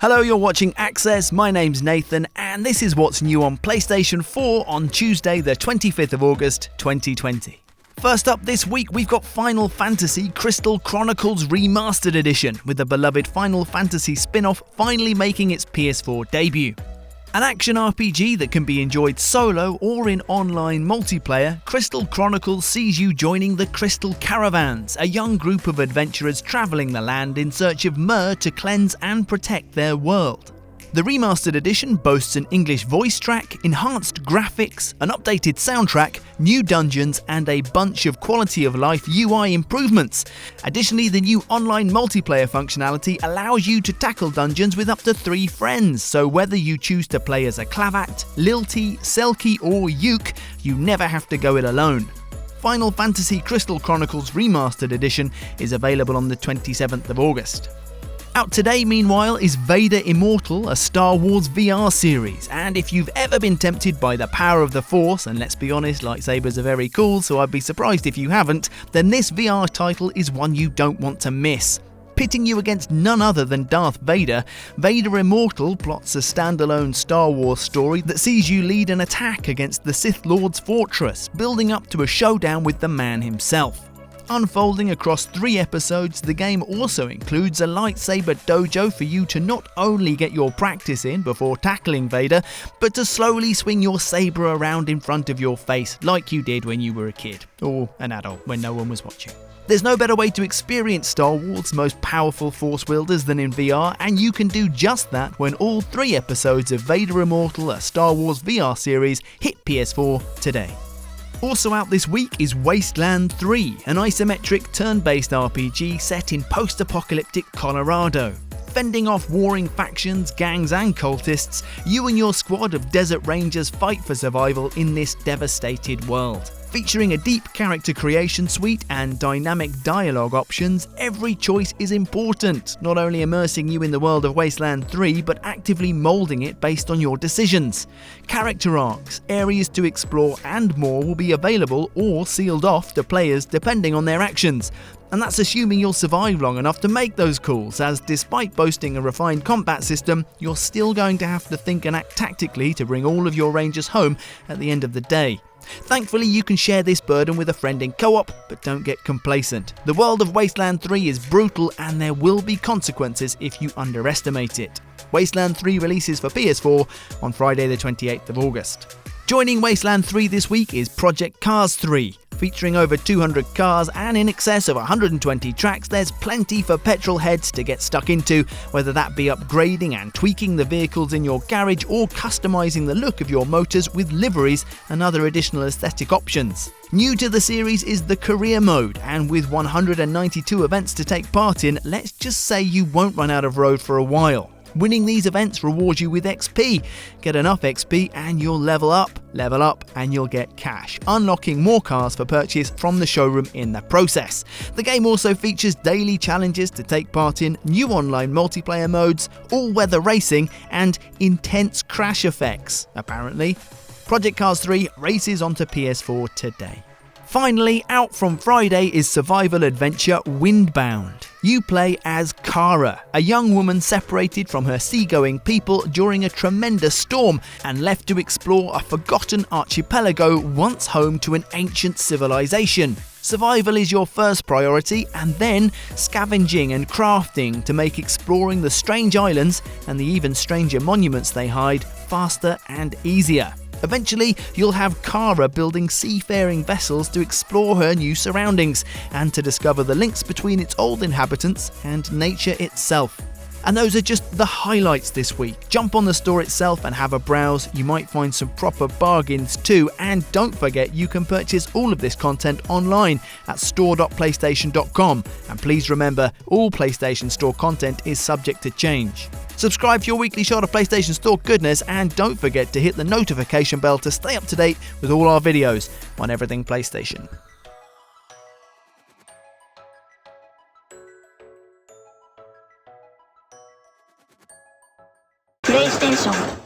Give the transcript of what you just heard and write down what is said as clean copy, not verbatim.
Hello, you're watching Access, my name's Nathan, and this is what's new on PlayStation 4 on Tuesday the 25th of August 2020. First up this week, we've got Final Fantasy Crystal Chronicles Remastered Edition, with the beloved Final Fantasy spin-off finally making its PS4 debut. An action RPG that can be enjoyed solo or in online multiplayer, Crystal Chronicles sees you joining the Crystal Caravans, a young group of adventurers travelling the land in search of myrrh to cleanse and protect their world. The remastered edition boasts an English voice track, enhanced graphics, an updated soundtrack, new dungeons, and a bunch of quality of life UI improvements. Additionally, the new online multiplayer functionality allows you to tackle dungeons with up to 3 friends, so whether you choose to play as a Clavat, Lilty, Selkie, or Yuke, you never have to go it alone. Final Fantasy Crystal Chronicles Remastered Edition is available on the 27th of August. Out today, meanwhile, is Vader Immortal, a Star Wars VR series, and if you've ever been tempted by the power of the Force, and let's be honest, lightsabers are very cool, so I'd be surprised if you haven't, then this VR title is one you don't want to miss. Pitting you against none other than Darth Vader, Vader Immortal plots a standalone Star Wars story that sees you lead an attack against the Sith Lord's fortress, building up to a showdown with the man himself. Unfolding across 3 episodes, the game also includes a lightsaber dojo for you to not only get your practice in before tackling Vader, but to slowly swing your saber around in front of your face like you did when you were a kid, or an adult when no one was watching. There's no better way to experience Star Wars' most powerful Force wielders than in VR, and you can do just that when all 3 episodes of Vader Immortal, a Star Wars VR series, hit PS4 today. Also out this week is Wasteland 3, an isometric turn-based RPG set in post-apocalyptic Colorado. Fending off warring factions, gangs and cultists, you and your squad of desert rangers fight for survival in this devastated world. Featuring a deep character creation suite and dynamic dialogue options, every choice is important, not only immersing you in the world of Wasteland 3, but actively moulding it based on your decisions. Character arcs, areas to explore and more will be available or sealed off to players depending on their actions. And that's assuming you'll survive long enough to make those calls, as despite boasting a refined combat system, you're still going to have to think and act tactically to bring all of your rangers home at the end of the day. Thankfully, you can share this burden with a friend in co-op, but don't get complacent. The world of Wasteland 3 is brutal, and there will be consequences if you underestimate it. Wasteland 3 releases for PS4 on Friday the 28th of August. Joining Wasteland 3 this week is Project Cars 3. Featuring over 200 cars and in excess of 120 tracks, there's plenty for petrol heads to get stuck into, whether that be upgrading and tweaking the vehicles in your garage or customising the look of your motors with liveries and other additional aesthetic options. New to the series is the career mode, and with 192 events to take part in, let's just say you won't run out of road for a while. Winning these events rewards you with XP. Get enough XP and you'll level up, and you'll get cash, unlocking more cars for purchase from the showroom in the process. The game also features daily challenges to take part in, new online multiplayer modes, all-weather racing, and intense crash effects, apparently. Project Cars 3 races onto PS4 today. Finally, out from Friday is survival adventure Windbound. You play as Kara, a young woman separated from her seagoing people during a tremendous storm and left to explore a forgotten archipelago once home to an ancient civilization. Survival is your first priority, and then scavenging and crafting to make exploring the strange islands and the even stranger monuments they hide faster and easier. Eventually, you'll have Kara building seafaring vessels to explore her new surroundings and to discover the links between its old inhabitants and nature itself. And those are just the highlights this week. Jump on the store itself and have a browse. You might find some proper bargains too. And don't forget, you can purchase all of this content online at store.playstation.com. And please remember, all PlayStation Store content is subject to change. Subscribe for your weekly shot of PlayStation Store goodness, and don't forget to hit the notification bell to stay up to date with all our videos on everything PlayStation. PlayStation